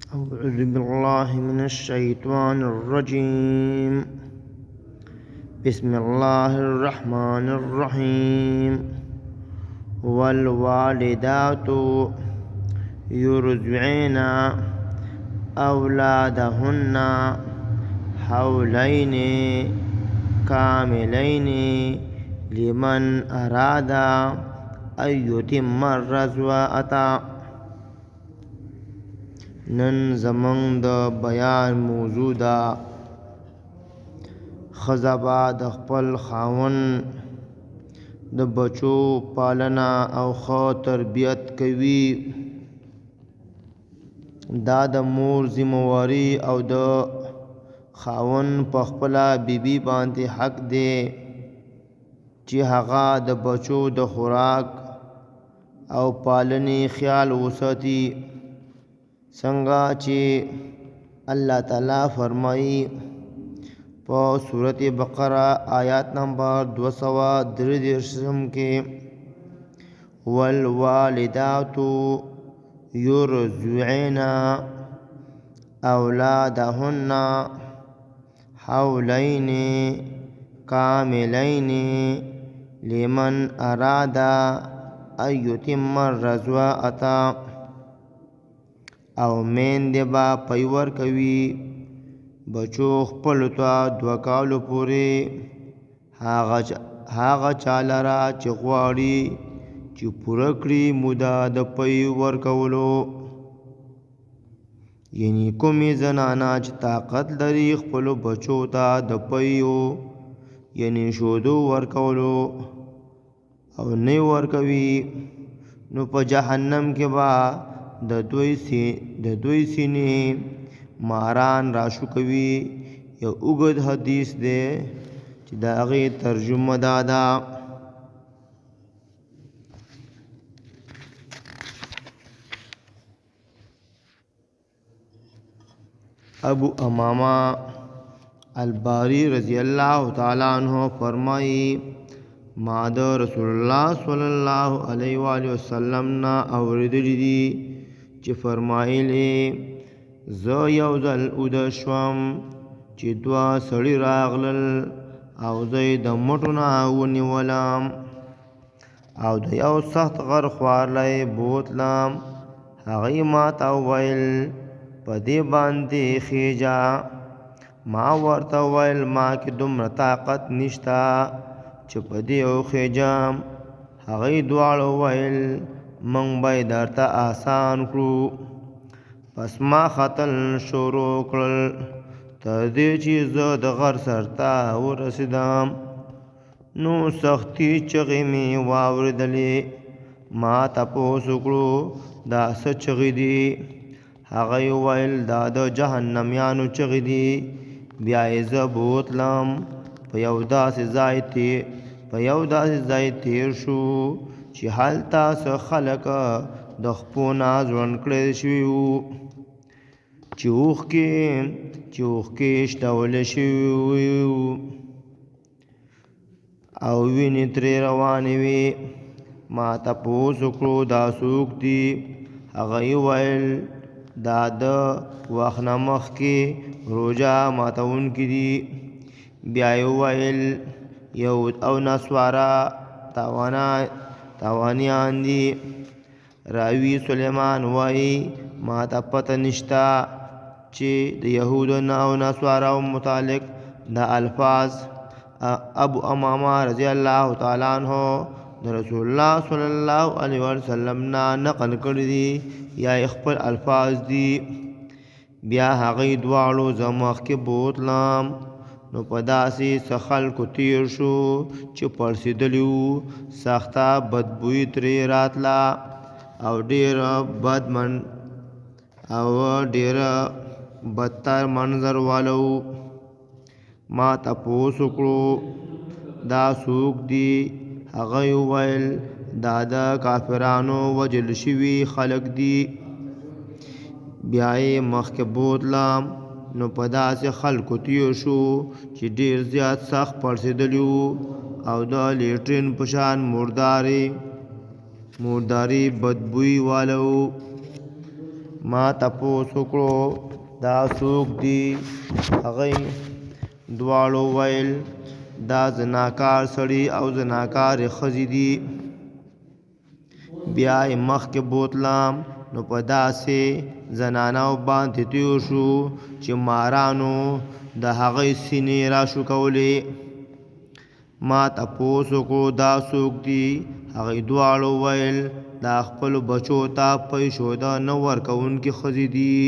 أعوذ بالله من الشيطان الرجيم. بسم الله الرحمن الرحيم. والوالدات يرضعن أولادهن حولين كاملين لمن أراد أن يتم الرضاعة. نن زمون د بیان موضوع ده ښځه به د خپل خاوند د بچو پالنه او ښه تربیت کوي. دا د مور ذمہواری او د خاوند په خپله بیبي باندې حق دی چې هغه د بچو د خوراک او پالنې خیال وساتي. څنګه چې الله تعالی فرمایي په سورت بقره آیات نمبر 233 کې والوالدات يرضعن أولادهن حولين كاملين لمن أراد أن يتم الرضاعة. او میندې به پی ورکوي بچو خپلو ته 2 کالو پورې هغه چا لره چې غواړي چې پوره کړي موده د پی ورکولو. یعنی کومې زنانه چې طاقت لري خپلو بچو ته د پیو یعنی شودو ورکولو او نه ورکوي نو په جهنم کې به د دوی سینې ماران راشو کوي. یو اوږد حدیث دی چې د هغې ترجمه دا ده. ابو امامہ الباری رضی اللہ تعالی عنہ فرمائی ما د رسول الله صلی الله علیه و آله وسلم نا اوریدلی دي چې فرمایلی زه یو ځل اوده شوم چې 2 سړي راغلل او زه یې د مټو نه ونیولم او د یو سخت غر خوارلی بوتلم. هغې ما ته وویل په دې باندې خیجه. ما ورته وویل ما کې دومره طاقت نشته چې په دې وخیجم. هغې دواړو وویل موږ به یې درته آسان کړو. پس ما ختل شروع کړل تر دې چې زه د غر سر ته ورسېدم نو سختي چغې مې واورېدلې. ما تپوس وکړو دا څه چغې دي؟ هغې وویل دا د جهنمیانو چغې دي. بیا یې زه بوتلم په یو داسې ځای تیر شو چې هلته څه خلک د خپو نه ځوړند کړی شوي وو چې اوښکې شتولی شوي وو او وینې ترې روانې وې. ما تپوس وکړو دا څوک دي؟ هغې وویل دا د وخت نه مخکې روژه ماتونکي دي. بیا یې وویل یهود او نصواره تاوانیان دي. راوي سلیمان وایي ما ته پته نشته چې د یهودو او نصوارو متعلق دا الفاظ ابو امامه رضی الله تعالی عنہ د رسول الله صلی الله علیه وسلم نه نقل کړي دي یا خپل الفاظ دي. بیا هغې دواړو زه مخکې بوتلم نو په داسې څه خلکو تیر شو چې پړسېدلي وو. سخته بدبویي ترې راتله او ډېره بدتر منظر واله وو. ما تپوس وکړو دا څوک دي؟ هغې وویل دا د کافرانو وژل شوي خلک دي. بیا یې مخکې بوتلم نو په داسې خلکو تیر شو چې ډېر زیات سخت پړسېدلي وو او د لیټرین په شان مرداري بدبوی واله وو. ما تپوس وکړو دا څوک دي؟ هغوی دواړو ویل دا زناکار سړي او زناکارې ښځې دي. بیا یې مخکې بوتلم نو په داسې زنانو باندې تیر شو چې مارانو د هغې سینې راشو کولې. ما تپوس وکړو دا څوک دي؟ هغوی دواړو ویل دا خپلو بچو ته پیسوده نه ورکوونکې ښځې دي.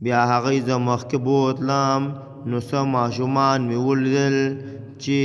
بیا هغوی زه مخکې بوتلم نو څه ماشومان مې ولیدل چې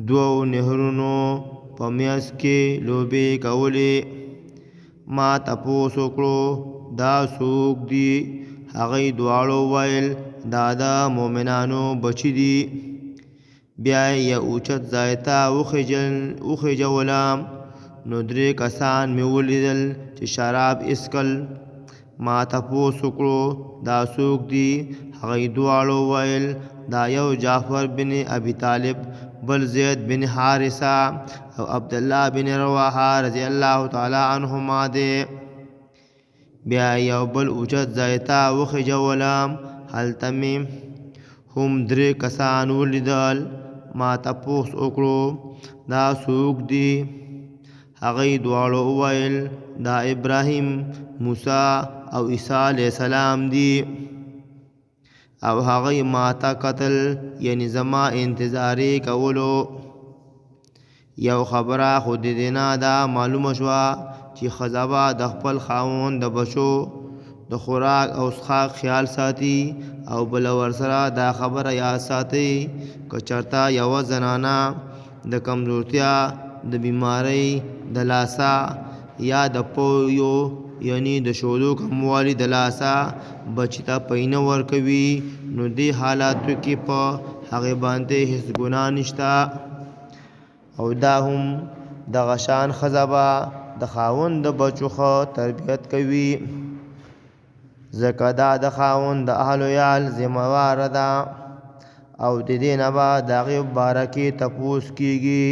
دوو نهرونو په منځ کې لوبې کولې. ما تپوس وکړو دا څوک دي؟ هغوی دواړو ویل دا د مؤمنانو بچي دي. بیا یې اوچت ځای ته وخېژولم نو 3 کسان مې ولیدل چې شراب اسکل. ما تپوس وکړو دا څوک دي؟ هغوی دواړو ویل دا یو جعفر بن ابي طالب، بل زید بن حارثه او عبدالله بن رواحه رضی الله تعالی عنهما دی. بیا یو بل اوچت ځای ته وخېژولم، هلته مې هم 3 کسان ولیدل. ما تپوس وکړو دا څوک دي؟ هغوی دواړو وویل دا ابراهیم، موسی او عیسی علیه السلام دي. او هغوی ما ته کتل، یعنی زما انتظار یې کولو. یو خبره خو د دې نه دا معلومه شوه چې ښځه به د خپل خاوند د بچو د خوراک او څښاک خیال ساتي، او بله ورسره دا خبره یاد ساتي که چېرته یوه زنانه د کمزورتیا، د بیمارۍ د لاسه یا د پویو یعنی د شودو کموالي د لاسه بچي ته پی نه ورکوي، نو دې حالاتو کې په هغې باندې هېڅ ګناه نشته. او دا هم دغه شان ښځه به د خاوند د بچو ښه تربیت کوي، ځکه دا د خاوند د اهل و عیال ذمه واره ده. او د دې نه به د هغې باره کې تپوس کېږي.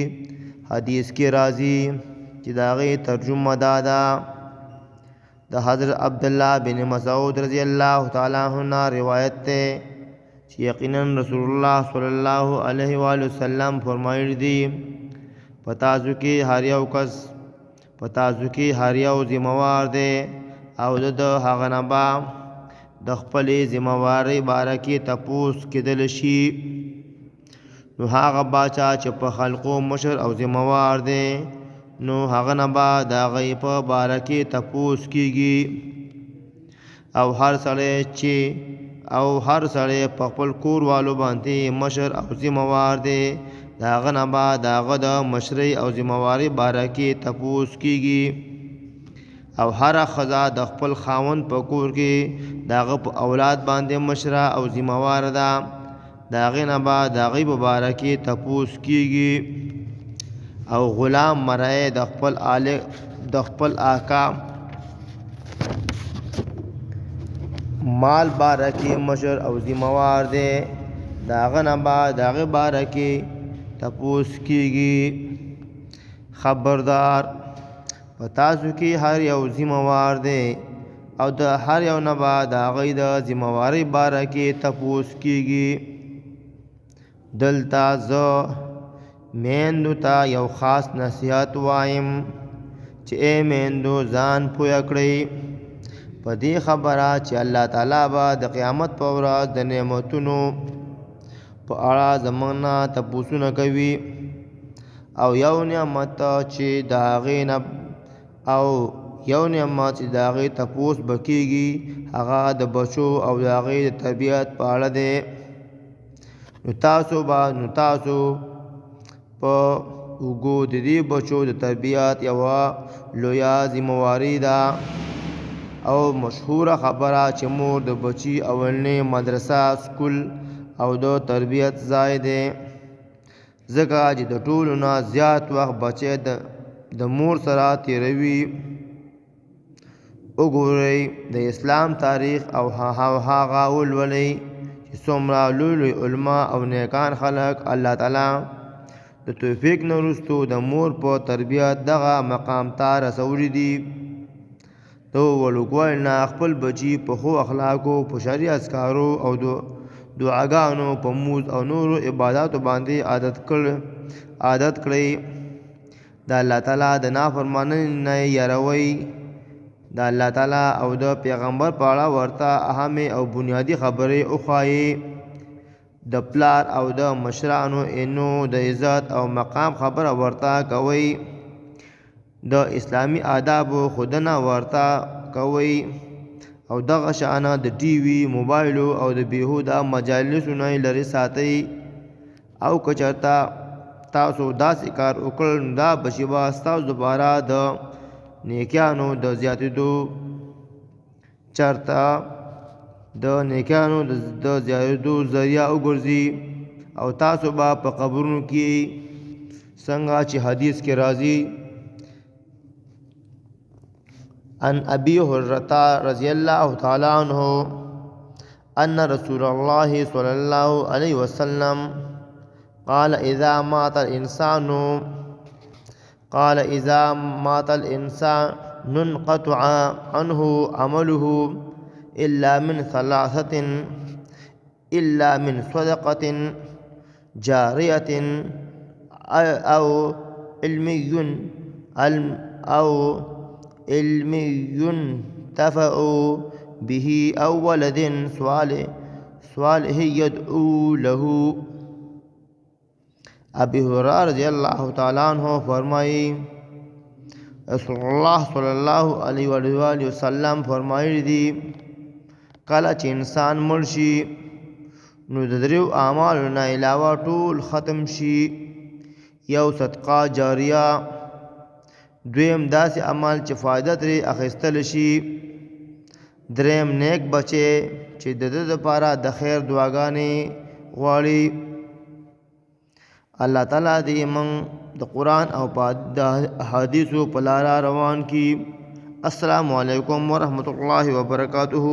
حدیث کې راځي چې د هغې ترجمه دا ده. د حضرت عبدالله بن مسعود رضی الله تعالی عنہ روایت دی چې یقینا رسول الله صلی الله علیه و وسلم فرمایلی دي په تاسو کې هر یو ذمہوار دی، او د هغه نه به د خپلې ذمہوارۍ باره کې تپوس کېدل شي. نو هغه باچا چې په خلقو مشر او ذمہوار دی، نو هغه نه به د هغې په باره کې تپوس کېږي. او هر سړی په خپل کور والو باندې مشر او ذمہوار دی، د هغه نه به د هغه د مشرۍ او ذمہوارۍ باره کې تپوس کېږي. او هره ښځه د خپل خاوند په کور کې د هغه په اولاد باندې مشره او ذمہواره ده، د هغې نه به د هغې په باره کې تپوس کېږي. او غلام مرعی د خپل آقا مال باره کې مشر او ذمہوار دی، د هغه نه به د هغې باره کې تپوس کېږي. خبردار په تاسو کې هر یو ذمہوار دی، او د هر یو نه به د هغې د ذمہوارۍ باره کې تپوس کېږي. دلته زه میندو ته یو خاص نصیحت وایم چې ای میندو ځان پوه کړئ په دې خبره چې الله تعالی به د قیامت په ورځ د نعمتونو په اړه زموږ نه تپوسونه کوي. او یو نعمت چې د هغې تپوس به کېږي هغه د بچو او د هغې د تربیت په اړه دی. نو تاسو په اوږو د دې بچو د تربیت یوه لویه ذمہواري ده. او مشهوره خبره چې مور د بچي اولنۍ مدرسه، سکول او د تربیت ځای دی، ځکه چې د ټولو نه زیات وخت بچی د مور سره تیروي. وګورئ د اسلام تاریخ او هغه ولولئ چې څومره لوی علما او نیکان خلک الله تعالی د توفیق نه وروستو د مور په تربیت دغه مقام ته رسولی دي. د وړوکوالي نه خپل بچي په ښو اخلاقو، په شرعي اذکارو او دعاګانو، په مونځ او نورو عباداتو باندې عادت کړئ. د الله تعالی د نافرمانۍ نه یاروئ. د الله تعالی او د پیغمبر په اړه ورته اهمې او بنیادي خبرې وښایئ. د پلار او د مشرانو د عزت او مقام خبره ورته کوئ. د اسلامي آدابو ښودنه ورته کوئ. او دغه شانه د ټي وي، موبایلو او د بېهوده مجالسو نه لرې ساتئ. او که چېرته تاسو داسې کار وکړ نو دا به شیبه ستاسو دپاره د نیکیانو د زیاتېدو ذریعه وګرځي. او تاسو به په قبرونو کې څنګه چې حدیث کې راځي عن ابي هريره رضي الله تعالى عنه ان رسول الله صلى الله عليه وسلم قال اذا مات الانسان انقطع عنه عمله الا من ثلاثه، الا من صدقه جاريه او علم ينتفع به او ولد صالح يدعو له. ابی ہریرہ رضی اللہ تعالیٰ عنہ فرمائی رسول الله صلی الله علیه و وسلم فرمایلی دي کله چې انسان مړ شي نو د دریو اعمالو نه علاوه ټول ختم شي. یو صدقه جاریه، دویم داسې عمل چې فایده ترې اخیستل شي، دریم نیک بچی چې د ده دپاره د خیر دعاګانې غواړي. الله تعالی دې موږ د قرآن او د احادیثو په لاره روان کړي. السلام علیکم ورحمۃ اللہ وبرکاتہ.